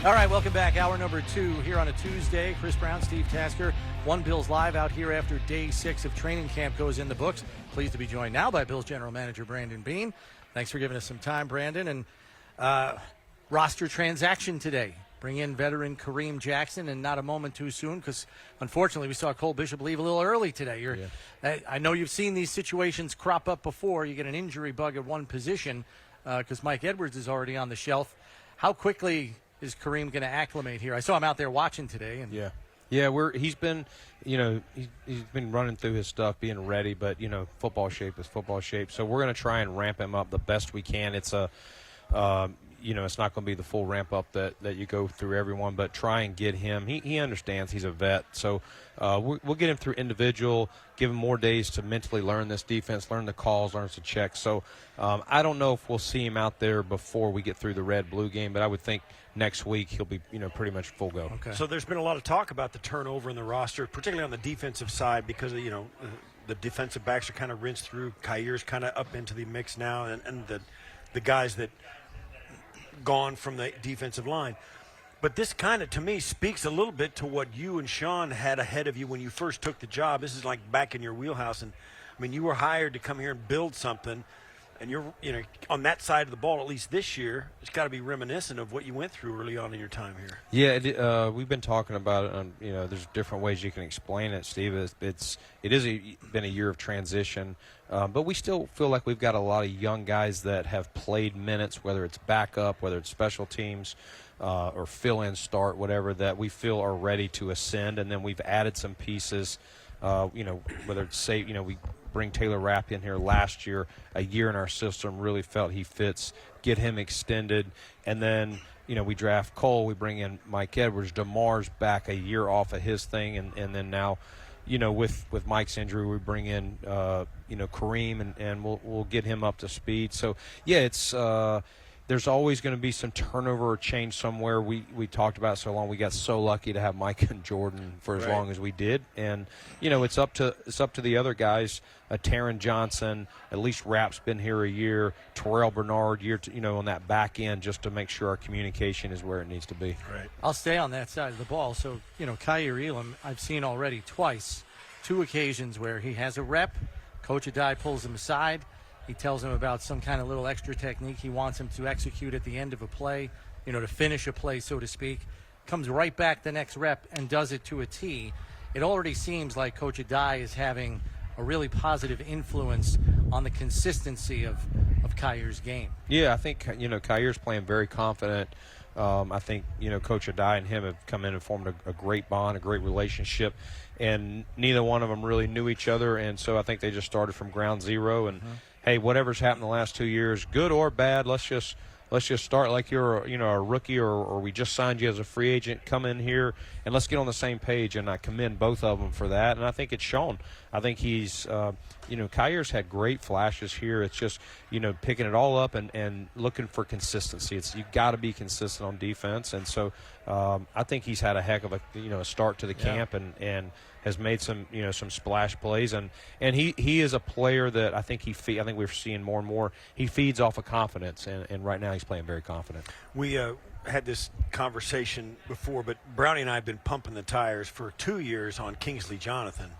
All right, welcome back. Hour number 2 here on a Tuesday. Chris Brown, Steve Tasker, One Bills Live out here after day 6 of training camp goes in the books. Pleased to be joined now by Bills General Manager Brandon Beane. Thanks for giving us some time, Brandon. And roster transaction today. Bring in veteran Kareem Jackson, and not a moment too soon because, unfortunately, we saw Cole Bishop leave a little early today. I know you've seen these situations crop up before. You get an injury bug at one position because Mike Edwards is already on the shelf. How quickly is Kareem going to acclimate here? I saw him out there watching today. And He's been, he's been running through his stuff, being ready. But football shape is football shape. So we're going to try and ramp him up the best we can. It's it's not going to be the full ramp up that you go through everyone, but try and get him. He understands he's a vet, so we'll get him through individual, give him more days to mentally learn this defense, learn the calls, learn some checks. So I don't know if we'll see him out there before we get through the red-blue game, but I would think next week he'll be pretty much full go. Okay. So there's been a lot of talk about the turnover in the roster, particularly on the defensive side, because the defensive backs are kind of rinsed through. Kaiir's kind of up into the mix now, and the guys that gone from the defensive line. But this kind of, to me, speaks a little bit to what you and Sean had ahead of you when you first took the job. This is like back in your wheelhouse. And, I mean, you were hired to come here and build something. And you're, on that side of the ball, at least this year, it's got to be reminiscent of what you went through early on in your time here. Yeah, we've been talking about it. On, there's different ways you can explain it, Steve. Been a year of transition, but we still feel like we've got a lot of young guys that have played minutes, whether it's backup, whether it's special teams, or fill-in start, whatever, that we feel are ready to ascend. And then we've added some pieces, whether it's we bring Taylor Rapp in here last year, a year in our system, really felt he fits, get him extended. And then, we draft Cole, we bring in Mike Edwards. DeMar's back a year off of his thing. And then now, with Mike's injury, we bring in, Kareem, and we'll get him up to speed. So, it's there's always going to be some turnover or change somewhere. We talked about it so long. We got so lucky to have Mike and Jordan for as long as we did. And, it's up to the other guys. Taron Johnson, at least Rapp's been here a year. Terrell Bernard, on that back end, just to make sure our communication is where it needs to be. Right. I'll stay on that side of the ball. So, Kaiir Elam, I've seen already twice, 2 occasions where he has a rep. Coach Adai pulls him aside. He tells him about some kind of little extra technique he wants him to execute at the end of a play, to finish a play, so to speak. Comes right back the next rep and does it to a T. It already seems like Coach Adai is having a really positive influence on the consistency of Kaiir's game. Yeah, I think, Kair's playing very confident. I think, Coach Adai and him have come in and formed a great bond, a great relationship. And neither one of them really knew each other, and so I think they just started from ground zero. And, hey, whatever's happened the last 2 years, good or bad, let's just start like you're a rookie or we just signed you as a free agent. Come in here and let's get on the same page. And I commend both of them for that. And I think it's shown. I think he's Kair's had great flashes here. It's just picking it all up and looking for consistency. You got to be consistent on defense. And so I think he's had a heck of a start to the camp and has made some splash plays, and he is a player that I think I think we're seeing more and more. He feeds off of confidence, and right now he's playing very confident. We had this conversation before, but Brownie and I have been pumping the tires for 2 years on Kingsley Jonathan,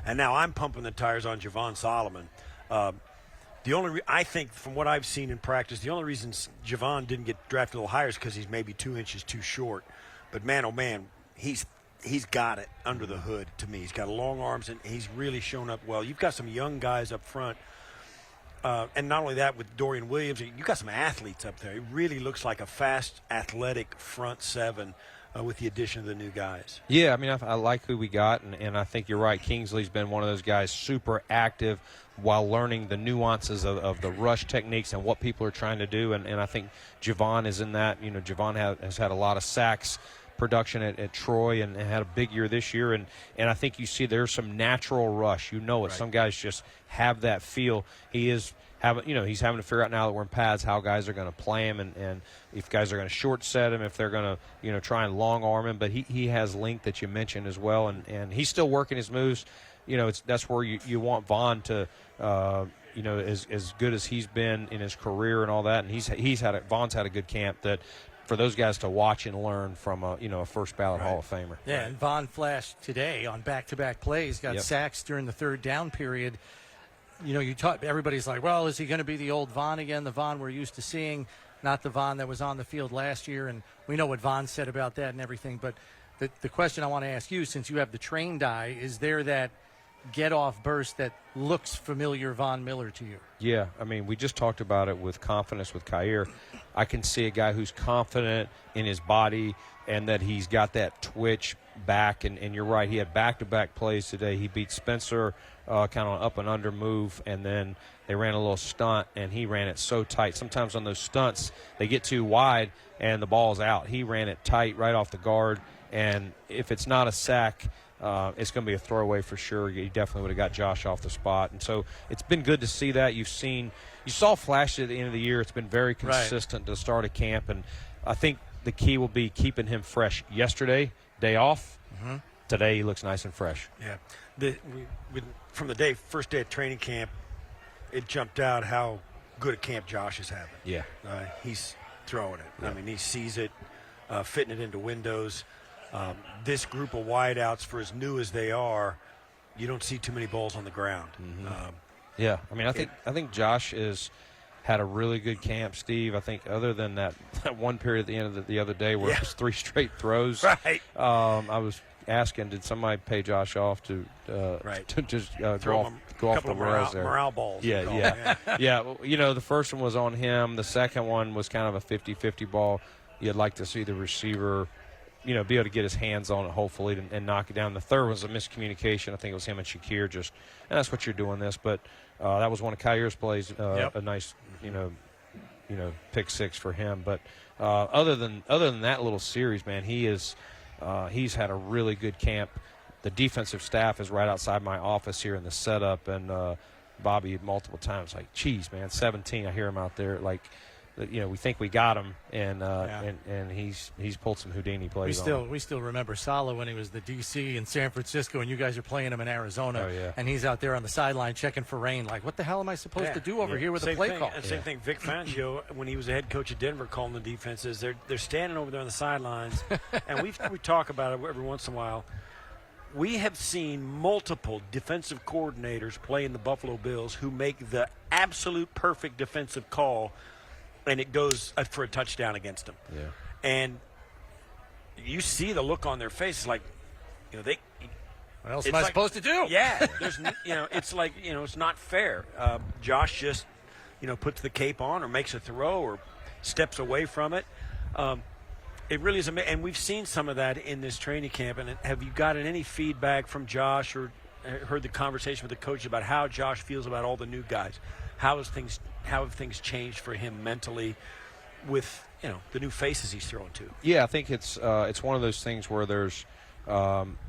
and now I'm pumping the tires on Javon Solomon. I think from what I've seen in practice, the only reason Javon didn't get drafted a little higher is because he's maybe 2 inches too short. But man, oh man, he's got it under the hood to me. He's got long arms, and he's really shown up well. You've got some young guys up front. And not only that, with Dorian Williams, you've got some athletes up there. It really looks like a fast, athletic front seven with the addition of the new guys. Yeah, I mean, I like who we got, and I think you're right. Kingsley's been one of those guys super active while learning the nuances of the rush techniques and what people are trying to do, and I think Javon is in that. Javon has had a lot of sacks production at Troy and had a big year this year, and I think you see there's some natural rush. Right. Some guys just have that feel. He's having to figure out now that we're in pads how guys are going to play him and if guys are going to short set him, if they're going to try and long arm him. But he has length that you mentioned as well, and he's still working his moves. That's where you want Vaughn to as good as he's been in his career and all that, and Vaughn's had a good camp that for those guys to watch and learn from a first ballot Hall of Famer. Yeah, and Vaughn flashed today on back-to-back plays, got sacks during the third down period. Everybody's like, well, is he going to be the old Vaughn again, the Vaughn we're used to seeing, not the Vaughn that was on the field last year? And we know what Vaughn said about that and everything. But the question I want to ask you, since you have the trained eye, is there that get-off burst that looks familiar Von Miller to you? Yeah, I mean, we just talked about it with confidence with Kaiir. I can see a guy who's confident in his body and that he's got that twitch back. And you're right, he had back-to-back plays today. He beat Spencer kind of an up and under move, and then they ran a little stunt, and he ran it so tight. Sometimes on those stunts, they get too wide, and the ball's out. He ran it tight right off the guard, and if it's not a sack, it's going to be a throwaway for sure. He definitely would have got Josh off the spot. And so it's been good to see that. You saw flashes at the end of the year. It's been very consistent to the start of camp. And I think the key will be keeping him fresh. Yesterday, day off. Mm-hmm. Today, he looks nice and fresh. Yeah. From the first day of training camp, it jumped out how good a camp Josh is having. Yeah. He's throwing it. Yeah. I mean, he sees it, fitting it into windows. This group of wideouts, for as new as they are, you don't see too many balls on the ground. Mm-hmm. Yeah, I mean, I think Josh had a really good camp, Steve. I think other than that one period at the end of the other day where it was 3 straight throws. Right. I was asking, did somebody pay Josh off to just go off the rails there? Morale balls. Yeah. Well, the first one was on him. The second one was kind of a 50-50 ball. You'd like to see the receiver be able to get his hands on it, hopefully, and knock it down. The third was a miscommunication. I think it was him and Shakir and that's what you're doing this. But that was one of Kair's plays, a nice, pick six for him. But other than that little series, man, he's had a really good camp. The defensive staff is right outside my office here in the setup, and Bobby multiple times like, geez, man, 17. I hear him out there like, we think we got him, and he's pulled some Houdini plays. We still remember Saleh when he was the DC in San Francisco, and you guys are playing him in Arizona. Oh, yeah. And he's out there on the sideline checking for rain. Like, what the hell am I supposed to do over here with a play call? Same thing. Vic Fangio, when he was the head coach of Denver, calling the defenses, they're standing over there on the sidelines, and we talk about it every once in a while. We have seen multiple defensive coordinators play in the Buffalo Bills who make the absolute perfect defensive call, and it goes for a touchdown against them. Yeah. And you see the look on their faces, like, what else am I supposed to do? Yeah. There's, it's like, it's not fair. Josh just, puts the cape on or makes a throw or steps away from it. It really is amazing. And we've seen some of that in this training camp. And have you gotten any feedback from Josh or heard the conversation with the coach about how Josh feels about all the new guys? How have things changed for him mentally with the new faces he's throwing to? Yeah, I think it's one of those things where there's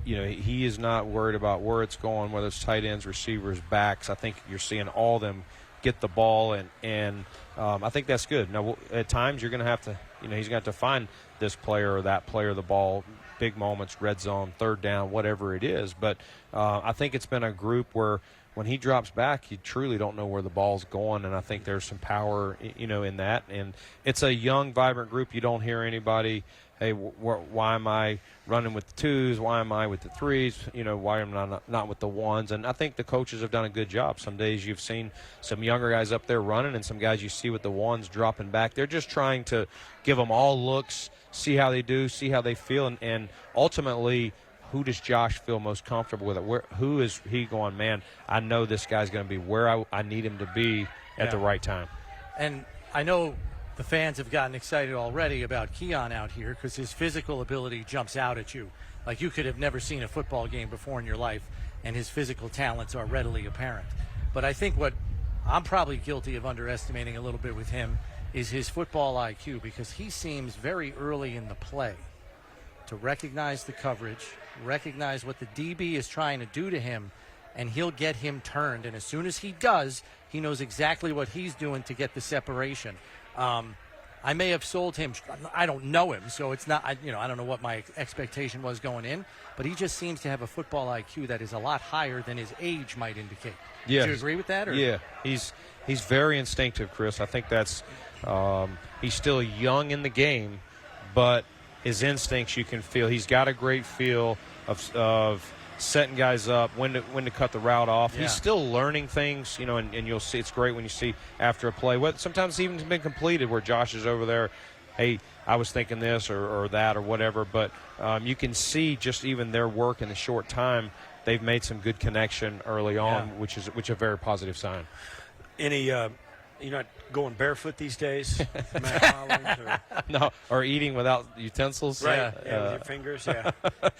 he is not worried about where it's going, whether it's tight ends, receivers, backs. I think you're seeing all of them get the ball, and I think that's good. Now, at times you're going to have to he's going to have to find this player or that player the ball, big moments, red zone, third down, whatever it is. But I think it's been a group where when he drops back, you truly don't know where the ball's going, and I think there's some power, in that. And it's a young, vibrant group. You don't hear anybody, hey, why am I running with the twos? Why am I with the threes? Why am I not with the ones? And I think the coaches have done a good job. Some days you've seen some younger guys up there running and some guys you see with the ones dropping back. They're just trying to give them all looks, see how they do, see how they feel, and ultimately – who does Josh feel most comfortable with it? Who is he going, man, I know this guy's going to be where I need him to be at the right time. And I know the fans have gotten excited already about Keon out here because his physical ability jumps out at you. Like you could have never seen a football game before in your life, and his physical talents are readily apparent. But I think what I'm probably guilty of underestimating a little bit with him is his football IQ, because he seems very early in the play to recognize the coverage, recognize what the DB is trying to do to him, and he'll get him turned. And as soon as he does, he knows exactly what he's doing to get the separation. I may have sold him. I don't know him, so it's not. I don't know what my expectation was going in, but he just seems to have a football IQ that is a lot higher than his age might indicate. Yeah. Do you agree with that? Or? Yeah, he's very instinctive, Chris. I think that's he's still young in the game, but his instincts you can feel. He's got a great feel of setting guys up, when to cut the route off. He's still learning things, and you'll see it's great when you see after a play. Sometimes it's even been completed where Josh is over there, hey, I was thinking this or that or whatever. But you can see just even their work in the short time, they've made some good connection early on, which is a very positive sign. Any you're not going barefoot these days, Mack Hollins, or no, or eating without utensils, right? With your fingers,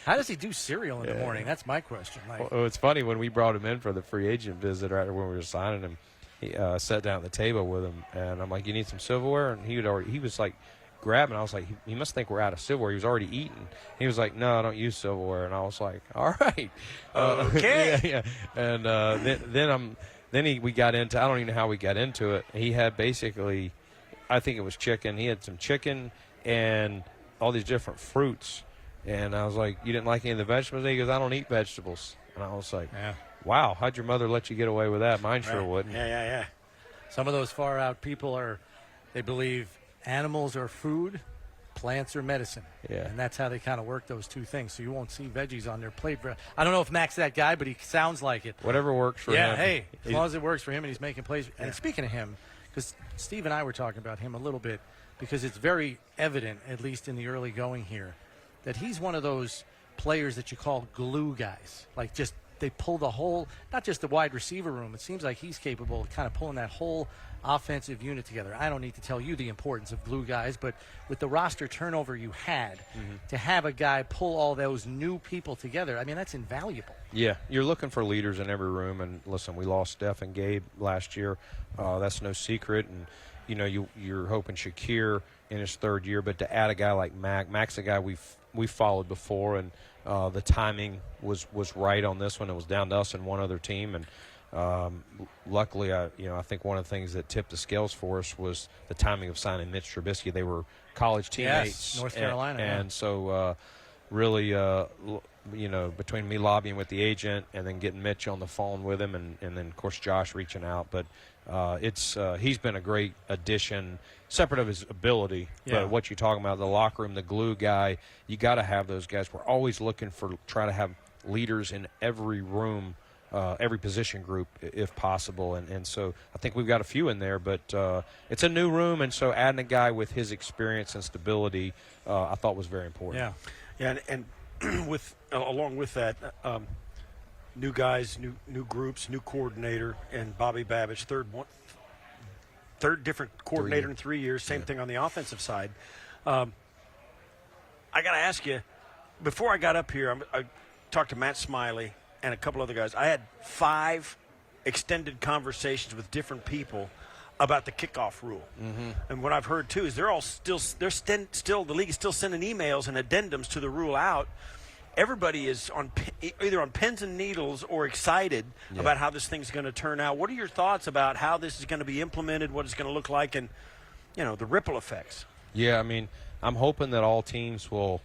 How does he do cereal in the morning? That's my question. Well, it's funny when we brought him in for the free agent visit, right when we were signing him. He sat down at the table with him, and I'm like, "You need some silverware?" And he was like grabbing. I was like, "He must think we're out of silverware." He was already eating. He was like, "No, I don't use silverware." And I was like, "All right, okay." And we got into, I don't even know how we got into it. He had basically, I think it was chicken. He had some chicken and all these different fruits. And I was like, "You didn't like any of the vegetables?" And he goes, "I don't eat vegetables." And I was like, wow, how'd your mother let you get away with that? Mine sure wouldn't. Yeah. Some of those far out people they believe animals are food, plants are medicine. Yeah. And that's how they kind of work those two things. So you won't see veggies on their plate. I don't know if Mack's that guy, but he sounds like it. Whatever works for him. Yeah, hey, as long as it works for him and he's making plays. And speaking of him, because Steve and I were talking about him a little bit, because it's very evident, at least in the early going here, that he's one of those players that you call glue guys. Like just they pull the whole, not just the wide receiver room. It seems like he's capable of kind of pulling that whole offensive unit together. I don't need to tell you the importance of glue guys, but with the roster turnover you had, to have a guy pull all those new people together, I mean, that's invaluable. Yeah, you're looking for leaders in every room. And listen, we lost Steph and Gabe last year. That's no secret. And, you're hoping Shakir in his third year, but to add a guy like Mack's a guy we've followed before, and the timing was right on this one. It was down to us and one other team, and luckily, I think one of the things that tipped the scales for us was the timing of signing Mitch Trubisky. They were college teammates, North Carolina, and so really, between me lobbying with the agent and then getting Mitch on the phone with him, and then of course Josh reaching out, but he's been a great addition, separate of his ability. But what you're talking about, the locker room, the glue guy, you got to have those guys. We're always looking try to have leaders in every room. Every position group, if possible, and so I think we've got a few in there, but it's a new room, and so adding a guy with his experience and stability, I thought was very important. Yeah, and with along with that, new guys, new groups, new coordinator, and Bobby Babich, third different coordinator in 3 years. Same thing on the offensive side. I got to ask you, before I got up here, I talked to Matt Smiley and a couple other guys. I had 5 extended conversations with different people about the kickoff rule. And what I've heard too is the league is still sending emails and addendums to the rule out. Everybody is either on pins and needles or excited about how this thing's going to turn out. What are your thoughts about how this is going to be implemented, what it's going to look like, and the ripple effects? Yeah, I mean, I'm hoping that all teams will.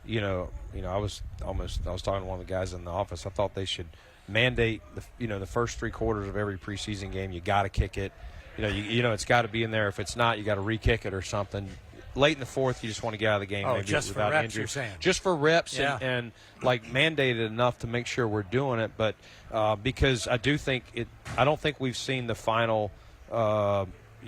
I was talking to one of the guys in the office. I thought they should mandate the first 3 quarters of every preseason game. You got to kick it. It's got to be in there. If it's not, you got to re-kick it or something. Late in the fourth, you just want to get out of the game. Maybe just without for reps, injury. you're saying? Just for reps and mandated enough to make sure we're doing it. But because I do think I don't think we've seen the final.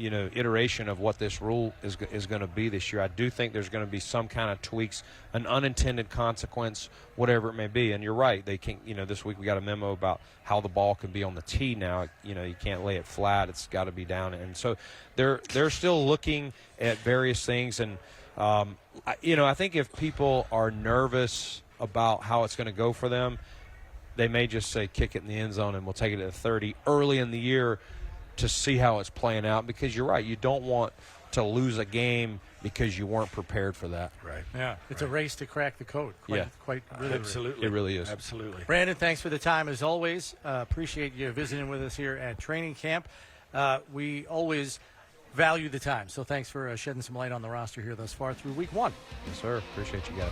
Iteration of what this rule is going to be this year. I do think there's going to be some kind of tweaks, an unintended consequence, whatever it may be. And you're right. They can, this week we got a memo about how the ball can be on the tee now. You can't lay it flat. It's got to be down. And so they're still looking at various things. And, I think if people are nervous about how it's going to go for them, they may just say kick it in the end zone and we'll take it at 30 early in the year to see how it's playing out, because you're right. You don't want to lose a game because you weren't prepared for that. Right. Yeah. It's a race to crack the code. Quite really. Absolutely. It really is. Absolutely. Brandon, thanks for the time as always. Appreciate you visiting with us here at training camp. We always value the time. So thanks for shedding some light on the roster here thus far through week 1. Yes, sir. Appreciate you guys.